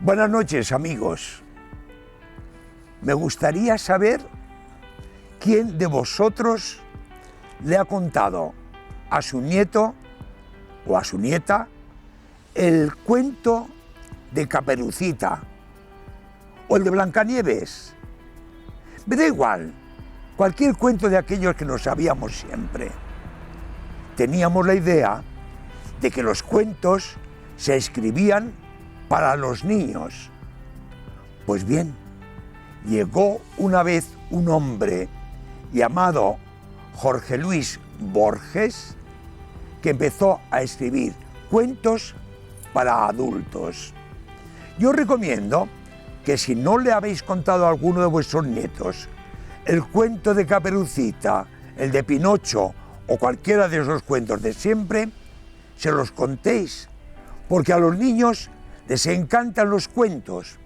Buenas noches, amigos. Me gustaría saber quién de vosotros le ha contado a su nieto o a su nieta el cuento de Caperucita o el de Blancanieves. Me da igual, cualquier cuento de aquellos que nos sabíamos siempre. Teníamos la idea de que los cuentos se escribían para los niños. Pues bien, llegó una vez un hombre llamado Jorge Luis Borges que empezó a escribir cuentos para adultos. Yo recomiendo que si no le habéis contado a alguno de vuestros nietos el cuento de Caperucita, el de Pinocho o cualquiera de esos cuentos de siempre, se los contéis, porque a los niños les encantan los cuentos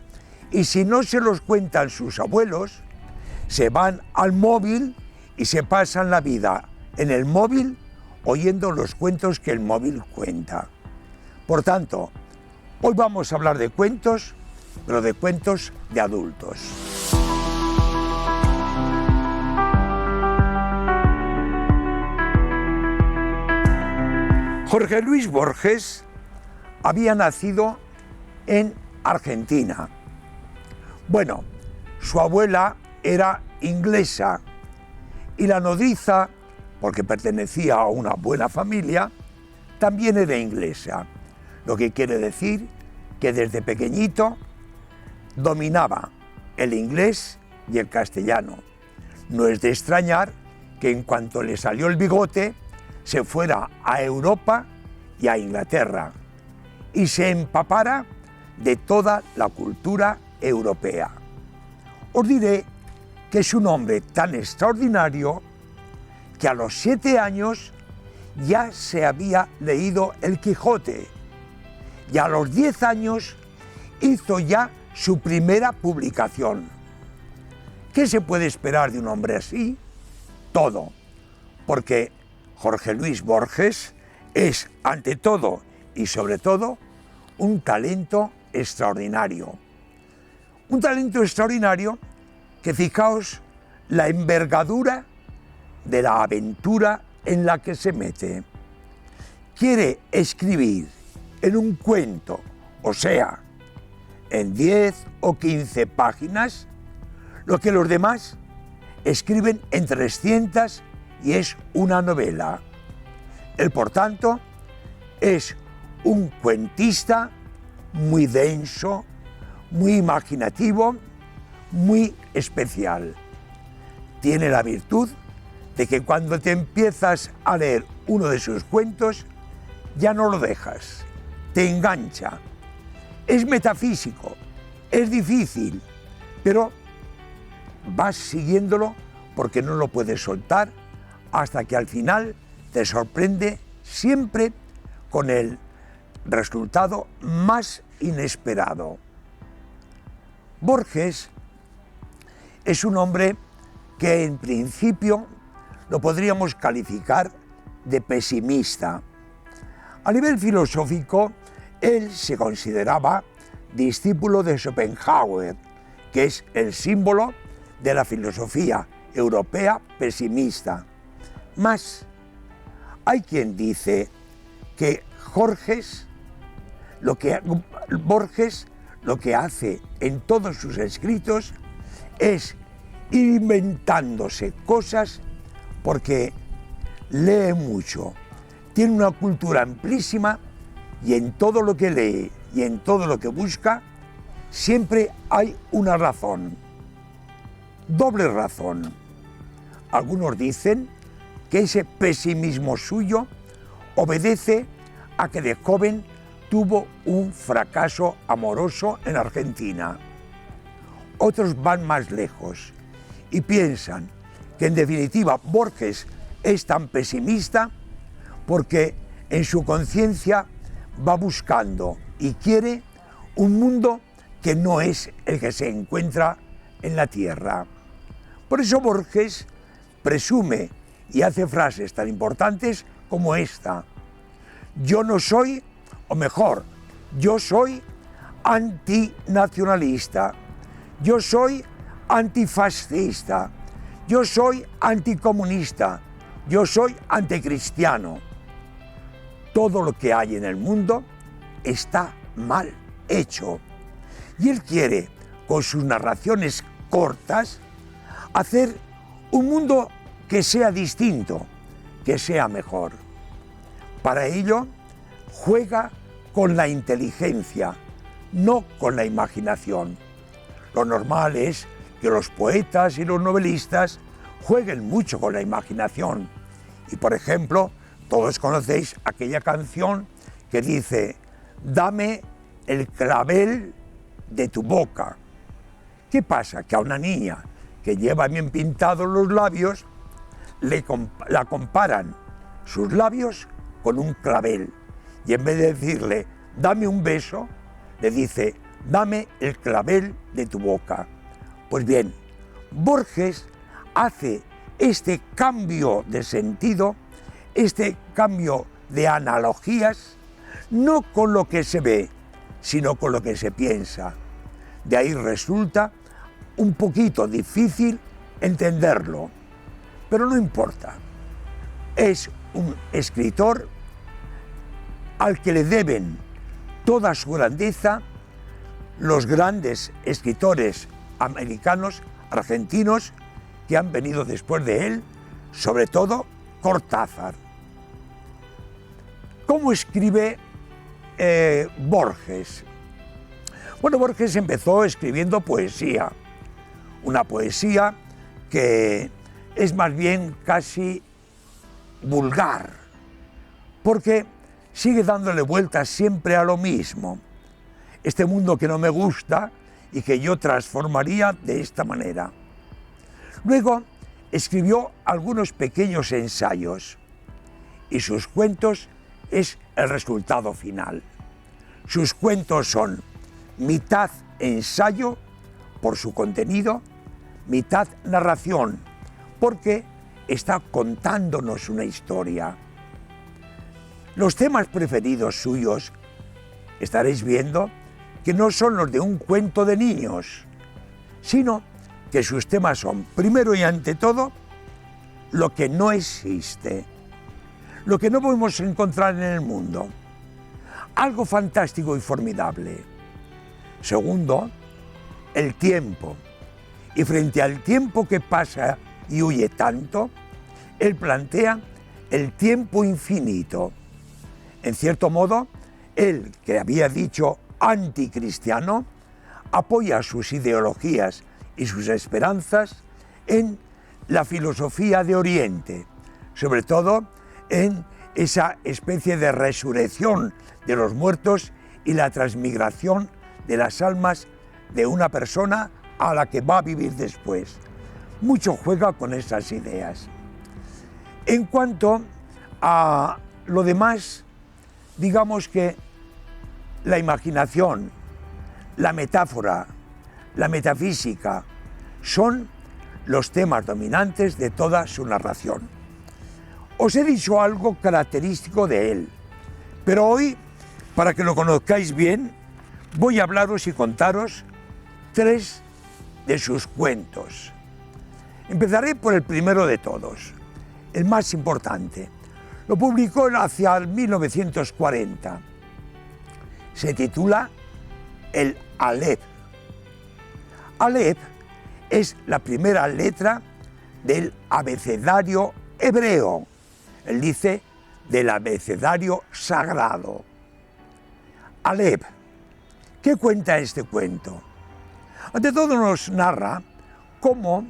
y si no se los cuentan sus abuelos, se van al móvil y se pasan la vida en el móvil oyendo los cuentos que el móvil cuenta. Por tanto, hoy vamos a hablar de cuentos, pero de cuentos de adultos. Jorge Luis Borges había nacido en Argentina. Bueno, su abuela era inglesa y la nodriza, porque pertenecía a una buena familia, también era inglesa, lo que quiere decir que desde pequeñito dominaba el inglés y el castellano. No es de extrañar que en cuanto le salió el bigote se fuera a Europa y a Inglaterra y se empapara de toda la cultura europea. Os diré que es un hombre tan extraordinario que a los 7 años ya se había leído El Quijote y a los 10 años hizo ya su primera publicación. ¿Qué se puede esperar de un hombre así? Todo, porque Jorge Luis Borges es, ante todo y sobre todo, un talento extraordinario. Un talento extraordinario que, fijaos, la envergadura de la aventura en la que se mete. Quiere escribir en un cuento, o sea, en 10 o 15 páginas, lo que los demás escriben en 300 y es una novela. Él, por tanto, es un cuentista muy denso, muy imaginativo, muy especial. Tiene la virtud de que cuando te empiezas a leer uno de sus cuentos, ya no lo dejas, te engancha. Es metafísico, es difícil, pero vas siguiéndolo porque no lo puedes soltar hasta que al final te sorprende siempre con el resultado más inesperado. Borges es un hombre que en principio lo podríamos calificar de pesimista. A nivel filosófico, él se consideraba discípulo de Schopenhauer, que es el símbolo de la filosofía europea pesimista. Más, hay quien dice que Borges lo que hace en todos sus escritos es ir inventándose cosas porque lee mucho, tiene una cultura amplísima y en todo lo que lee y en todo lo que busca siempre hay una razón, doble razón. Algunos dicen que ese pesimismo suyo obedece a que de joven tuvo un fracaso amoroso en Argentina. Otros van más lejos y piensan que en definitiva Borges es tan pesimista porque en su conciencia va buscando y quiere un mundo que no es el que se encuentra en la tierra. Por eso Borges presume y hace frases tan importantes como esta: yo no soy, o mejor, yo soy antinacionalista, yo soy antifascista, yo soy anticomunista, yo soy anticristiano. Todo lo que hay en el mundo está mal hecho. Y él quiere, con sus narraciones cortas, hacer un mundo que sea distinto, que sea mejor. Para ello, juega con la inteligencia, no con la imaginación. Lo normal es que los poetas y los novelistas jueguen mucho con la imaginación. Y por ejemplo, todos conocéis aquella canción que dice: dame el clavel de tu boca. ¿Qué pasa? Que a una niña que lleva bien pintados los labios, la comparan sus labios con un clavel. Y en vez de decirle, dame un beso, le dice, dame el clavel de tu boca. Pues bien, Borges hace este cambio de sentido, este cambio de analogías, no con lo que se ve, sino con lo que se piensa. De ahí resulta un poquito difícil entenderlo, pero no importa. Es un escritor al que le deben toda su grandeza los grandes escritores americanos, argentinos, que han venido después de él, sobre todo Cortázar. ¿Cómo escribe Borges? Bueno, Borges empezó escribiendo poesía, una poesía que es más bien casi vulgar, porque sigue dándole vueltas siempre a lo mismo. Este mundo que no me gusta y que yo transformaría de esta manera. Luego escribió algunos pequeños ensayos y sus cuentos es el resultado final. Sus cuentos son mitad ensayo por su contenido, mitad narración, porque está contándonos una historia. Los temas preferidos suyos, estaréis viendo, que no son los de un cuento de niños, sino que sus temas son, primero y ante todo, lo que no existe, lo que no podemos encontrar en el mundo, algo fantástico y formidable. Segundo, el tiempo. Y frente al tiempo que pasa y huye tanto, él plantea el tiempo infinito. En cierto modo, él, que había dicho anticristiano, apoya sus ideologías y sus esperanzas en la filosofía de Oriente, sobre todo en esa especie de resurrección de los muertos y la transmigración de las almas de una persona a la que va a vivir después. Mucho juega con esas ideas. En cuanto a lo demás, digamos que la imaginación, la metáfora, la metafísica son los temas dominantes de toda su narración. Os he dicho algo característico de él, pero hoy, para que lo conozcáis bien, voy a hablaros y contaros 3 de sus cuentos. Empezaré por el primero de todos, el más importante. Lo publicó hacia el 1940. Se titula El Aleph. Aleph es la primera letra del abecedario hebreo. Él dice del abecedario sagrado. Aleph. ¿Qué cuenta este cuento? Ante todo nos narra cómo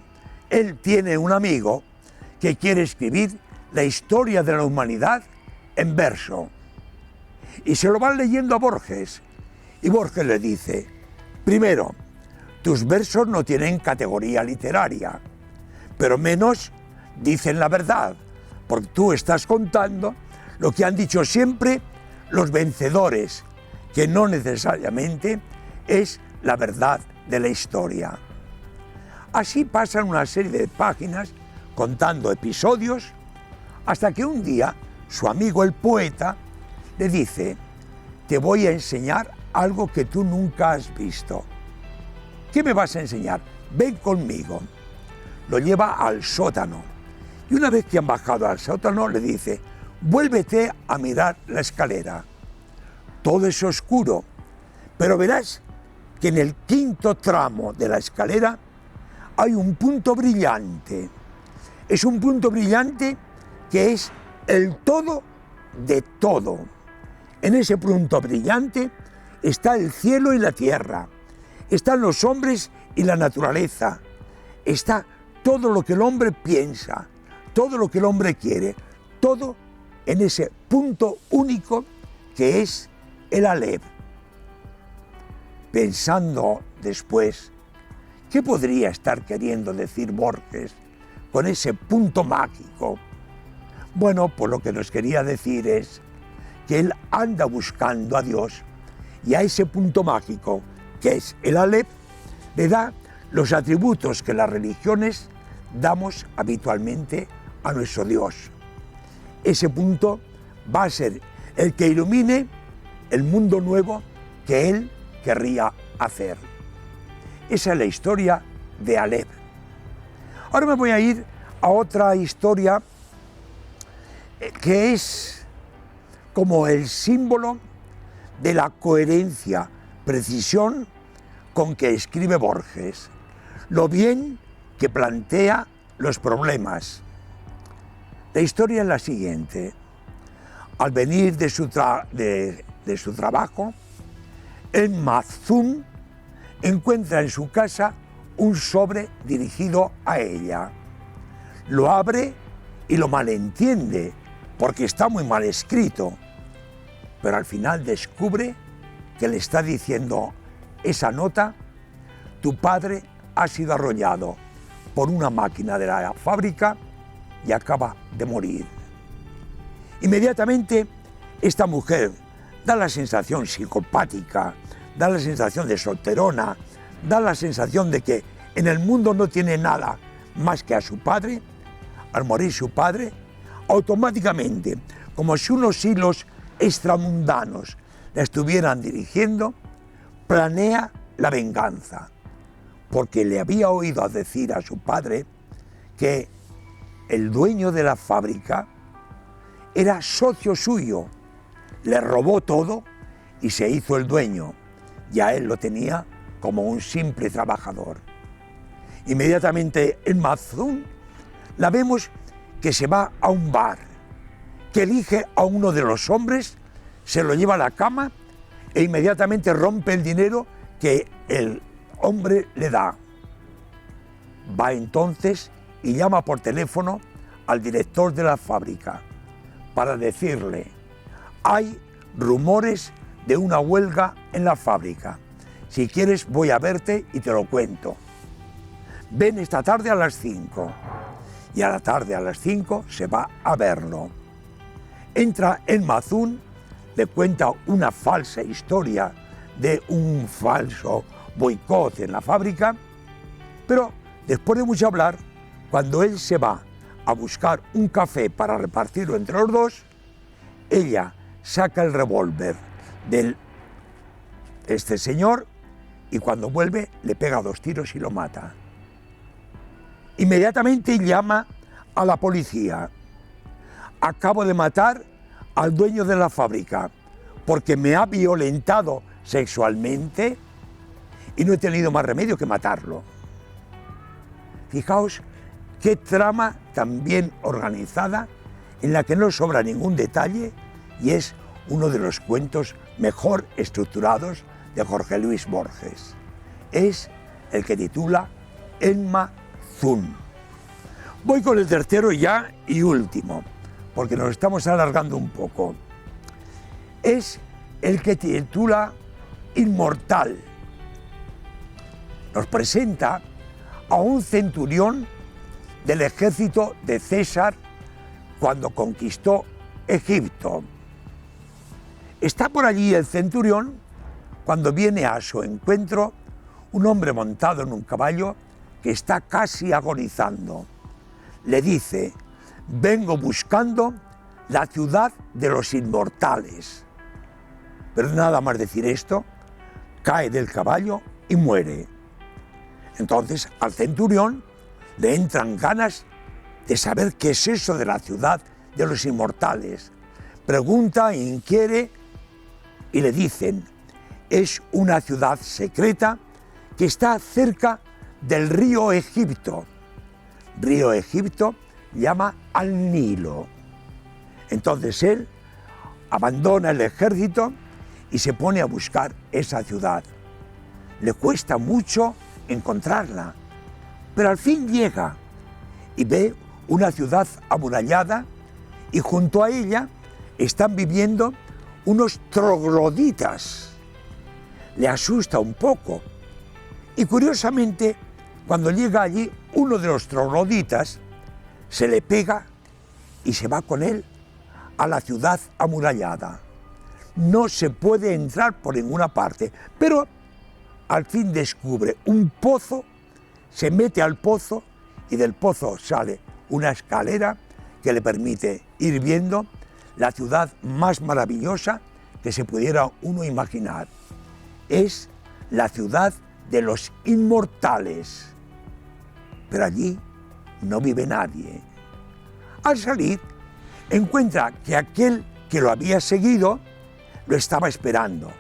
él tiene un amigo que quiere escribir la historia de la humanidad en verso. Y se lo van leyendo a Borges. Y Borges le dice, primero, tus versos no tienen categoría literaria, pero menos dicen la verdad, porque tú estás contando lo que han dicho siempre los vencedores, que no necesariamente es la verdad de la historia. Así pasan una serie de páginas contando episodios, hasta que un día su amigo el poeta le dice, te voy a enseñar algo que tú nunca has visto. ¿Qué me vas a enseñar? Ven conmigo. Lo lleva al sótano. Y una vez que han bajado al sótano, le dice, vuélvete a mirar la escalera. Todo es oscuro, pero verás que en el quinto tramo de la escalera hay un punto brillante. Es un punto brillante que es el todo de todo. En ese punto brillante está el cielo y la tierra, están los hombres y la naturaleza, está todo lo que el hombre piensa, todo lo que el hombre quiere, todo en ese punto único que es el Aleph. Pensando después, ¿qué podría estar queriendo decir Borges con ese punto mágico? Bueno, pues lo que nos quería decir es que él anda buscando a Dios y a ese punto mágico, que es el Aleph, le da los atributos que las religiones damos habitualmente a nuestro Dios. Ese punto va a ser el que ilumine el mundo nuevo que él querría hacer. Esa es la historia de Aleph. Ahora me voy a ir a otra historia que es como el símbolo de la coherencia, precisión con que escribe Borges, lo bien que plantea los problemas. La historia es la siguiente. Al venir de su trabajo, el Mazún encuentra en su casa un sobre dirigido a ella. Lo abre y lo malentiende, porque está muy mal escrito, pero al final descubre que le está diciendo esa nota: tu padre ha sido arrollado por una máquina de la fábrica y acaba de morir. Inmediatamente esta mujer da la sensación psicopática, da la sensación de solterona, da la sensación de que en el mundo no tiene nada más que a su padre. Al morir su padre, automáticamente, como si unos hilos extramundanos la estuvieran dirigiendo, planea la venganza, porque le había oído decir a su padre que el dueño de la fábrica era socio suyo, le robó todo y se hizo el dueño, y a él lo tenía como un simple trabajador. Inmediatamente en Mazún la vemos que se va a un bar, que elige a uno de los hombres, se lo lleva a la cama e inmediatamente rompe el dinero que el hombre le da. Va entonces y llama por teléfono al director de la fábrica para decirle: hay rumores de una huelga en la fábrica. Si quieres voy a verte y te lo cuento. Ven esta tarde a las 5. Y a la tarde a las 5 se va a verlo. Entra en Mazún, le cuenta una falsa historia de un falso boicot en la fábrica, pero después de mucho hablar, cuando él se va a buscar un café para repartirlo entre los dos, ella saca el revólver de este señor y cuando vuelve le pega 2 tiros y lo mata. Inmediatamente llama a la policía. Acabo de matar al dueño de la fábrica porque me ha violentado sexualmente y no he tenido más remedio que matarlo. Fijaos qué trama tan bien organizada, en la que no sobra ningún detalle, y es uno de los cuentos mejor estructurados de Jorge Luis Borges. Es el que titula El Mazún. Voy con el tercero ya y último, porque nos estamos alargando un poco. Es el que titula Inmortal. Nos presenta a un centurión del ejército de César cuando conquistó Egipto. Está por allí el centurión cuando viene a su encuentro un hombre montado en un caballo que está casi agonizando. Le dice: vengo buscando la ciudad de los inmortales. Pero nada más decir esto, cae del caballo y muere. Entonces al centurión le entran ganas de saber qué es eso de la ciudad de los inmortales. Pregunta e inquiere y le dicen, es una ciudad secreta que está cerca del río Egipto. Río Egipto llama al Nilo. Entonces él abandona el ejército y se pone a buscar esa ciudad. Le cuesta mucho encontrarla, pero al fin llega y ve una ciudad amurallada y junto a ella están viviendo unos trogloditas. Le asusta un poco y curiosamente cuando llega allí uno de los trogloditas se le pega y se va con él a la ciudad amurallada. No se puede entrar por ninguna parte, pero al fin descubre un pozo, se mete al pozo y del pozo sale una escalera que le permite ir viendo la ciudad más maravillosa que se pudiera uno imaginar. Es la ciudad de los inmortales. Pero allí no vive nadie. Al salir, encuentra que aquel que lo había seguido lo estaba esperando.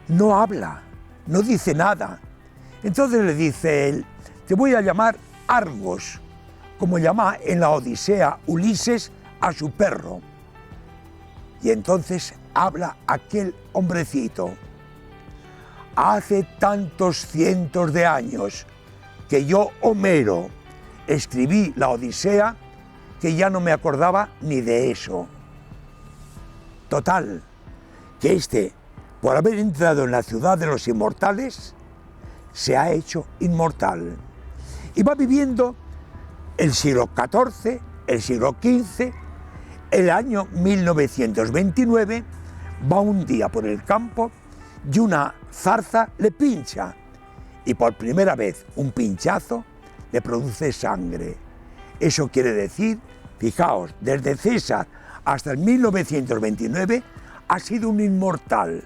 No habla, no dice nada. Entonces le dice él, te voy a llamar Argos, como llama en la Odisea Ulises a su perro. Y entonces habla aquel hombrecito. Hace tantos cientos de años que yo, Homero, escribí la Odisea que ya no me acordaba ni de eso. Total, que este, por haber entrado en la ciudad de los inmortales, se ha hecho inmortal. Y va viviendo el siglo XIV, el siglo XV, el año 1929, va un día por el campo y una zarza le pincha. Y por primera vez un pinchazo le produce sangre. Eso quiere decir, fijaos, desde César hasta el 1929 ha sido un inmortal.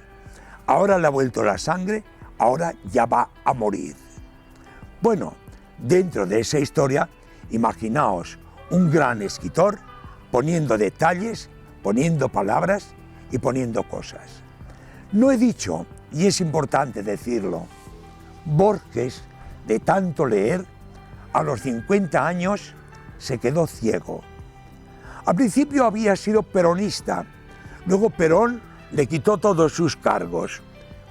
Ahora le ha vuelto la sangre, ahora ya va a morir. Bueno, dentro de esa historia, imaginaos un gran escritor poniendo detalles, poniendo palabras y poniendo cosas. No he dicho, y es importante decirlo, Borges, de tanto leer, a los 50 años se quedó ciego. Al principio había sido peronista, luego Perón le quitó todos sus cargos.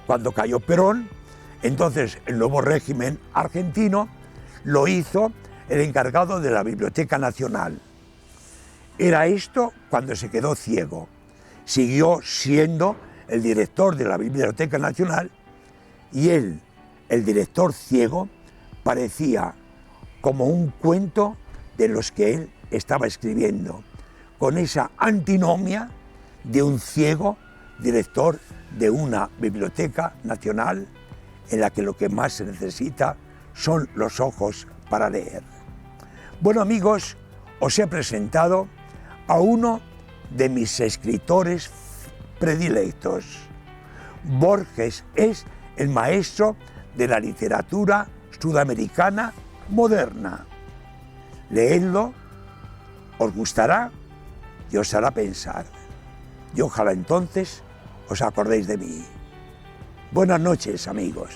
Cuando cayó Perón, entonces el nuevo régimen argentino lo hizo el encargado de la Biblioteca Nacional. Era esto cuando se quedó ciego. Siguió siendo el director de la Biblioteca Nacional y él, el director ciego, parecía como un cuento de los que él estaba escribiendo, con esa antinomia de un ciego director de una biblioteca nacional en la que lo que más se necesita son los ojos para leer. Bueno, amigos, os he presentado a uno de mis escritores predilectos. Borges es el maestro de la literatura sudamericana moderna. Leedlo, os gustará y os hará pensar. Y ojalá entonces os acordéis de mí. Buenas noches, amigos.